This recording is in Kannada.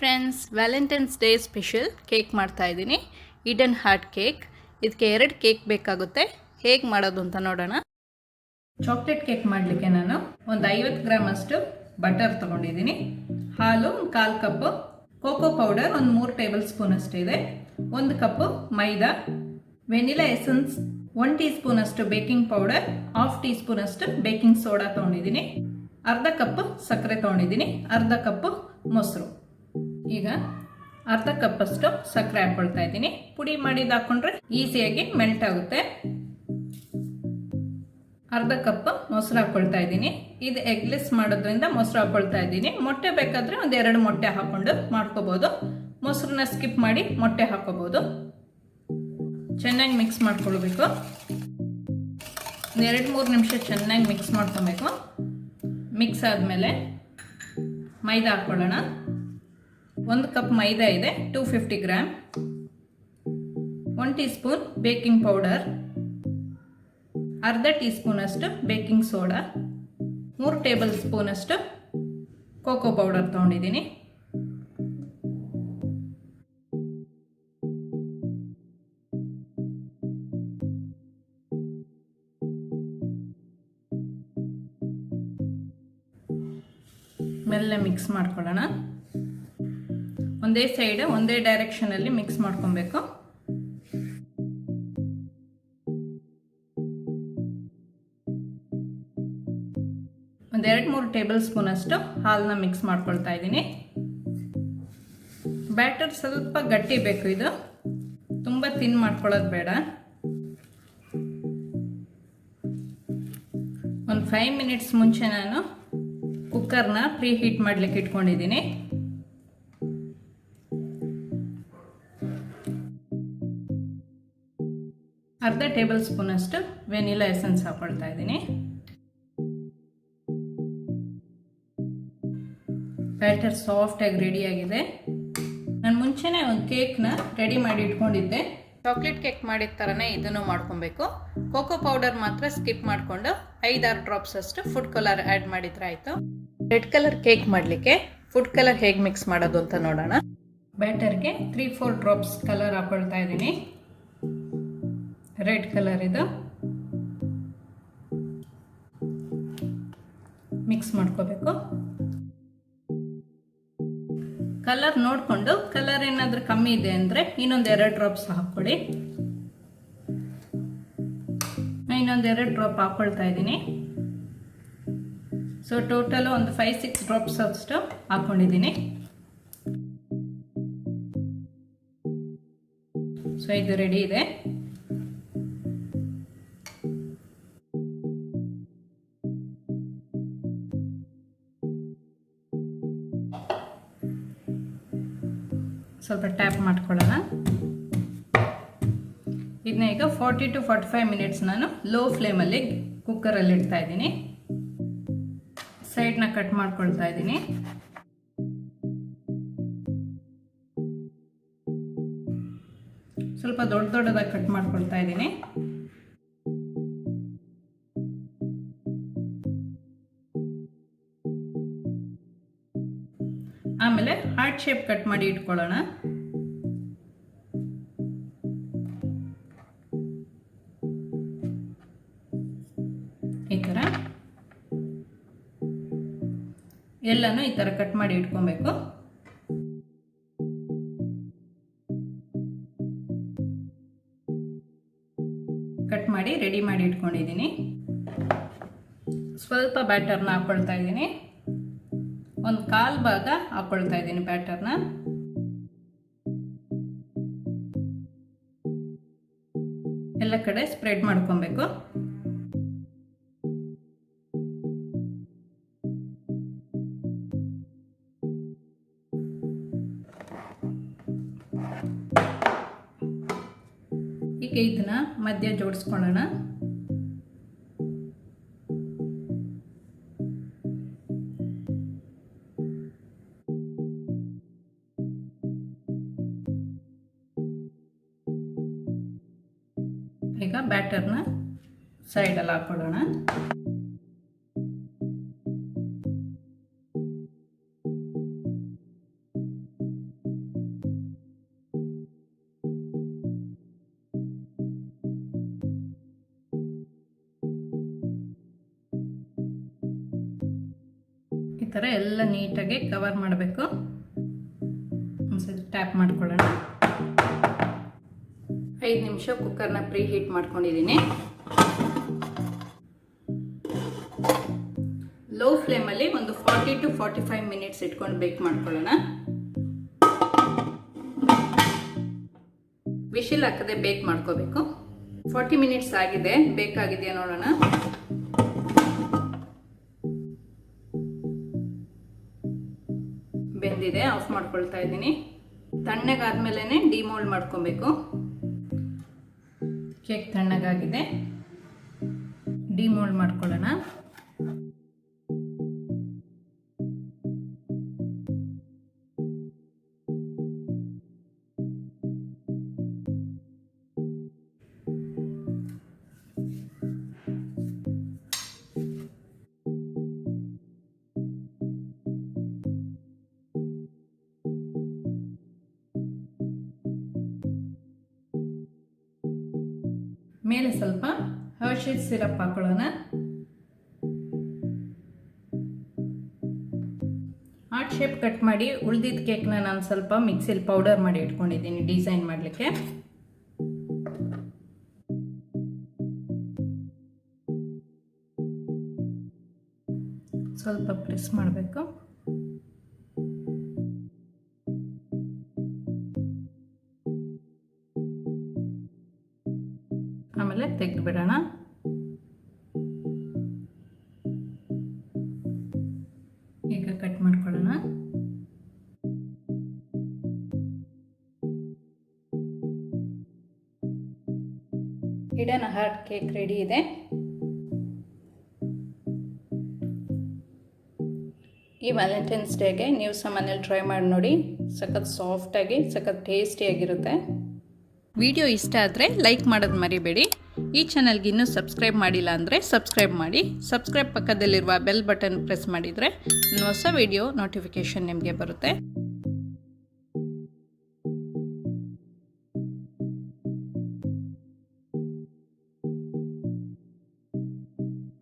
Friends, Valentine's day special cake ಮಾಡ್ತಾ ಇದ್ದೀನಿ. Eden heart cake. ಇದಕ್ಕೆ 2 ಕೇಕ್ ಬೇಕಾಗುತ್ತೆ. ಹೇಗೆ ಮಾಡೋದು ಅಂತ ನೋಡೋಣ. ಚಾಕ್ಲೇಟ್ ಕೇಕ್ ಮಾಡಲಿಕ್ಕೆ ನಾನು ಒಂದು 50 ಗ್ರಾಮ್ ಅಷ್ಟು ಬಟರ್ ತೊಗೊಂಡಿದ್ದೀನಿ. ಹಾಲು ಒಂದು 1/4 ಕಪ್, ಕೋಕೋ ಪೌಡರ್ ಒಂದು 3 ಟೇಬಲ್ ಸ್ಪೂನ್ ಅಷ್ಟು ಇದೆ, 1 ಕಪ್ ಮೈದಾ, ವೆನಿಲಾ ಎಸೆನ್ಸ್ 1 ಟೀ ಸ್ಪೂನ್ ಅಷ್ಟು ಬೇಕಿಂಗ್ ಪೌಡರ್, 1/2 ಟೀ ಸ್ಪೂನ್ ಅಷ್ಟು ಬೇಕಿಂಗ್ ಸೋಡಾ ತೊಗೊಂಡಿದ್ದೀನಿ, ಅರ್ಧ ಕಪ್ ಸಕ್ಕರೆ ತೊಗೊಂಡಿದ್ದೀನಿ, ಅರ್ಧ ಕಪ್ ಮೊಸರು. ಈಗ ಅರ್ಧ ಕಪ್ ಅಷ್ಟು ಸಕ್ಕರೆ ಹಾಕೊಳ್ತಾ ಇದ್ದೀನಿ. ಪುಡಿ ಮಾಡಿದ ಹಾಕೊಂಡ್ರೆ ಈಸಿಯಾಗಿ ಮೆಲ್ಟ್ ಆಗುತ್ತೆ. ಅರ್ಧ ಕಪ್ ಮೊಸರು ಹಾಕೊಳ್ತಾ ಇದ್ದೀನಿ. ಇದು ಎಗ್ಲೆಸ್ ಮಾಡೋದ್ರಿಂದ ಮೊಸರು ಹಾಕೊಳ್ತಾ ಇದ್ದೀನಿ. ಮೊಟ್ಟೆ ಬೇಕಾದ್ರೆ ಒಂದು 2 ಮೊಟ್ಟೆ ಹಾಕೊಂಡು ಮಾಡ್ಕೋಬಹುದು. ಮೊಸರನ್ನ ಸ್ಕಿಪ್ ಮಾಡಿ ಮೊಟ್ಟೆ ಹಾಕೋಬಹುದು. ಚೆನ್ನಾಗಿ ಮಿಕ್ಸ್ ಮಾಡ್ಕೊಳ್ಬೇಕು. 2-3 ನಿಮಿಷ ಚೆನ್ನಾಗಿ ಮಿಕ್ಸ್ ಮಾಡ್ಕೊಬೇಕು. ಮಿಕ್ಸ್ ಆದಮೇಲೆ ಮೈದಾ ಹಾಕೊಳ್ಳೋಣ. 1 ಕಪ್ ಮೈದಾ ಇದೆ, 250 gram, 1 tea spoon baking powder, ಅರ್ಧ ಟೀ ಸ್ಪೂನ್ ಅಷ್ಟು ಬೇಕಿಂಗ್ ಸೋಡಾ, 3 ಟೇಬಲ್ ಸ್ಪೂನ್ ಅಷ್ಟು ಕೋಕೋ ಪೌಡರ್ ತೊಗೊಂಡಿದ್ದೀನಿ. ಮೆಲ್ಲ ಮಿಕ್ಸ್ ಮಾಡ್ಕೊಳ್ಳೋಣ. ಒಂದೇ ಸೈಡ್ ಒಂದೇ ಡೈರೆಕ್ಷನ್ ಅಲ್ಲಿ ಮಿಕ್ಸ್ ಮಾಡ್ಕೊಬೇಕು. ಒಂದು 2-3 ಟೇಬಲ್ ಸ್ಪೂನ್ ಅಷ್ಟು ಹಾಲನ್ನ ಮಿಕ್ಸ್ ಮಾಡ್ಕೊಳ್ತಾ ಇದ್ದೀನಿ. ಬ್ಯಾಟರ್ ಸ್ವಲ್ಪ ಗಟ್ಟಿ ಬೇಕು. ಇದು ತುಂಬ ತಿನ್ ಮಾಡ್ಕೊಳ್ಳೋದು ಬೇಡ. ಒಂದು 5 ಮಿನಿಟ್ಸ್ ಮುಂಚೆ ನಾನು ಕುಕ್ಕರ್ನ ಪ್ರೀ ಹೀಟ್ ಮಾಡ್ಲಿಕ್ಕೆ ಇಟ್ಕೊಂಡಿದ್ದೀನಿ. ಅರ್ಧ ಟೇಬಲ್ ಸ್ಪೂನ್ ಅಷ್ಟು ವೆನಿಲಾ ಎಸೆನ್ಸ್ ಹಾಕೊಳ್ತಾ ಇದ್ದೀನಿ. ಬ್ಯಾಟರ್ ಸಾಫ್ಟ್ ಆಗಿ ರೆಡಿ ಆಗಿದೆ. ನಾನು ಮುಂಚೆನೆ ಒಂದು ಕೇಕ್ನ ರೆಡಿ ಮಾಡಿ ಇಟ್ಕೊಂಡಿದ್ದೆ. ಚಾಕ್ಲೇಟ್ ಕೇಕ್ ಮಾಡಿದ ಥರನೇ ಇದನ್ನು ಮಾಡ್ಕೊಬೇಕು. ಕೋಕೋ ಪೌಡರ್ ಮಾತ್ರ ಸ್ಕಿಪ್ ಮಾಡಿಕೊಂಡು 5-6 ಡ್ರಾಪ್ಸ್ ಅಷ್ಟು ಫುಡ್ ಕಲರ್ ಆ್ಯಡ್ ಮಾಡಿದ್ರೆ ಆಯಿತು. ರೆಡ್ ಕಲರ್ ಕೇಕ್ ಮಾಡಲಿಕ್ಕೆ ಫುಡ್ ಕಲರ್ ಹೇಗೆ ಮಿಕ್ಸ್ ಮಾಡೋದು ಅಂತ ನೋಡೋಣ. ಬ್ಯಾಟರ್ಗೆ 3-4 ಡ್ರಾಪ್ಸ್ ಕಲರ್ ಹಾಕೊಳ್ತಾ ಇದ್ದೀನಿ. ರೆಡ್ ಕಲರ್ ಇದು ಮಿಕ್ಸ್ ಮಾಡ್ಕೋಬೇಕು. ಕಲರ್ ನೋಡಿಕೊಂಡು ಕಲರ್ ಏನಾದರೂ ಕಮ್ಮಿ ಇದೆ ಅಂದರೆ ಇನ್ನೊಂದು 2 ಡ್ರಾಪ್ಸ್ ಹಾಕ್ಕೊಳ್ಳಿ. ಇನ್ನೊಂದು 2 ಡ್ರಾಪ್ ಹಾಕೊಳ್ತಾ ಇದ್ದೀನಿ. ಸೊ ಟೋಟಲ್ ಒಂದು 5-6 ಡ್ರಾಪ್ಸ್ ಅಷ್ಟು ಹಾಕೊಂಡಿದ್ದೀನಿ. ಸೊ ಇದು ರೆಡಿ ಇದೆ. ಸ್ವಲ್ಪ ಟ್ಯಾಪ್ ಮಾಡ್ಕೊಳ್ಳೋಣ. ಇದನ್ನ ಈಗ 40 to 45 ಮಿನಿಟ್ಸ್ ನಾನು ಲೋ ಫ್ಲೇಮಲ್ಲಿ ಕುಕ್ಕರಲ್ಲಿ ಇಡ್ತಾ ಇದ್ದೀನಿ. ಸೈಡ್ನ ಕಟ್ ಮಾಡ್ಕೊಳ್ತಾ ಇದ್ದೀನಿ. ಸ್ವಲ್ಪ ದೊಡ್ಡದಾಗಿ ಕಟ್ ಮಾಡ್ಕೊಳ್ತಾ ಇದ್ದೀನಿ. ಆಮೇಲೆ ಹಾರ್ಟ್ ಶೇಪ್ ಕಟ್ ಮಾಡಿ ಇಟ್ಕೊಳ್ಳೋಣ. ಈ ಥರ ಎಲ್ಲನೂ ಈ ಥರ ಕಟ್ ಮಾಡಿ ಇಟ್ಕೊಬೇಕು. ಕಟ್ ಮಾಡಿ ರೆಡಿ ಮಾಡಿ ಇಟ್ಕೊಂಡಿದ್ದೀನಿ. ಸ್ವಲ್ಪ ಬ್ಯಾಟರ್ನ ಹಾಕೊಳ್ತಾ ಇದ್ದೀನಿ. ಒಂದು 1/4 ಭಾಗ ಹಾಕೊಳ್ತಾ ಇದ್ದೀನಿ ಬ್ಯಾಟರ್ನ. ಎಲ್ಲ ಕಡೆ ಸ್ಪ್ರೆಡ್ ಮಾಡ್ಕೊಬೇಕು. ಈಗ ಇದನ್ನ ಮಧ್ಯ ಜೋಡಿಸ್ಕೊಳ್ಳೋಣ. ಈಗ ಬ್ಯಾಟರ್ನ ಸೈಡಲ್ಲಿ ಹಾಕೊಳ್ಳೋಣ. ಥರ ಎಲ್ಲ ನೀಟಾಗಿ ಕವರ್ ಮಾಡಬೇಕು. ಒಂದ್ಸತಿ ಟ್ಯಾಪ್ ಮಾಡ್ಕೊಳ್ಳೋಣ. 5 ನಿಮಿಷ ಕುಕ್ಕರ್ನ ಪ್ರೀ ಹೀಟ್ ಮಾಡ್ಕೊಂಡಿದ್ದೀನಿ. ಲೋ ಫ್ಲೇಮಲ್ಲಿ ಒಂದು 40 to 45 ಮಿನಿಟ್ಸ್ ಇಟ್ಕೊಂಡು ಬೇಕ್ ಮಾಡ್ಕೊಳ್ಳೋಣ. ವಿಶಿಲ್ ಹಾಕದೆ ಬೇಕ್ ಮಾಡ್ಕೋಬೇಕು. 40 ಮಿನಿಟ್ಸ್ ಆಗಿದೆ, ಬೇಕಾಗಿದೆಯಾ ನೋಡೋಣ. ಬೆಂದಿದೆ, ಆಫ್ ಮಾಡ್ಕೊಳ್ತಾ ಇದ್ದೀನಿ. ತಣ್ಣಗಾದ್ಮೇಲೆ ಡಿಮೋಲ್ಡ್ ಮಾಡ್ಕೊಬೇಕು. ಕೇಕ್ ತಣ್ಣಗಾಗಿದೆ, ಡಿಮೋಲ್ಡ್ ಮಾಡ್ಕೊಳ್ಳೋಣ. ಮೇಲೆ ಸ್ವಲ್ಪ ಹರ್ಷೀಸ್ ಸಿರಪ್ ಹಾಕೊಳ್ಳೋಣ. ಹಾರ್ಟ್ ಶೇಪ್ ಕಟ್ ಮಾಡಿ ಉಳಿದಿದ್ದ ಕೇಕ್ನ ನಾನು ಸ್ವಲ್ಪ ಮಿಕ್ಸಿಲಿ ಪೌಡರ್ ಮಾಡಿ ಇಟ್ಕೊಂಡಿದ್ದೀನಿ ಡಿಸೈನ್ ಮಾಡಲಿಕ್ಕೆ. ಸ್ವಲ್ಪ ಪ್ರೆಸ್ ಮಾಡಬೇಕು. ಆಮೇಲೆ ತೆಗೆದು ಬಿಡೋಣ. ಈಗ ಕಟ್ ಮಾಡ್ಕೊಳ್ಳೋಣ. ಹಿಡನ್ ಹಾರ್ಟ್ ಕೇಕ್ ರೆಡಿ ಇದೆ. ಈ ವ್ಯಾಲೆಂಟೈನ್ಸ್ ಡೇಗೆ ನೀವು ಸಹ ಮನೇಲಿ ಟ್ರೈ ಮಾಡಿ ನೋಡಿ. ಸಖತ್ ಸಾಫ್ಟಾಗಿ ಸಖತ್ ಟೇಸ್ಟಿಯಾಗಿರುತ್ತೆ. ವಿಡಿಯೋ ಇಷ್ಟ ಆದರೆ ಲೈಕ್ ಮಾಡೋದು ಮರಿಬೇಡಿ. ಈ ಚಾನಲ್ಗೆ ಇನ್ನೂ ಸಬ್ಸ್ಕ್ರೈಬ್ ಮಾಡಿಲ್ಲ ಅಂದರೆ ಸಬ್ಸ್ಕ್ರೈಬ್ ಮಾಡಿ. ಸಬ್ಸ್ಕ್ರೈಬ್ ಪಕ್ಕದಲ್ಲಿರುವ ಬೆಲ್ ಬಟನ್ ಪ್ರೆಸ್ ಮಾಡಿದರೆ ನನ್ನ ಹೊಸ ವಿಡಿಯೋ ನೋಟಿಫಿಕೇಷನ್ ನಿಮಗೆ ಬರುತ್ತೆ.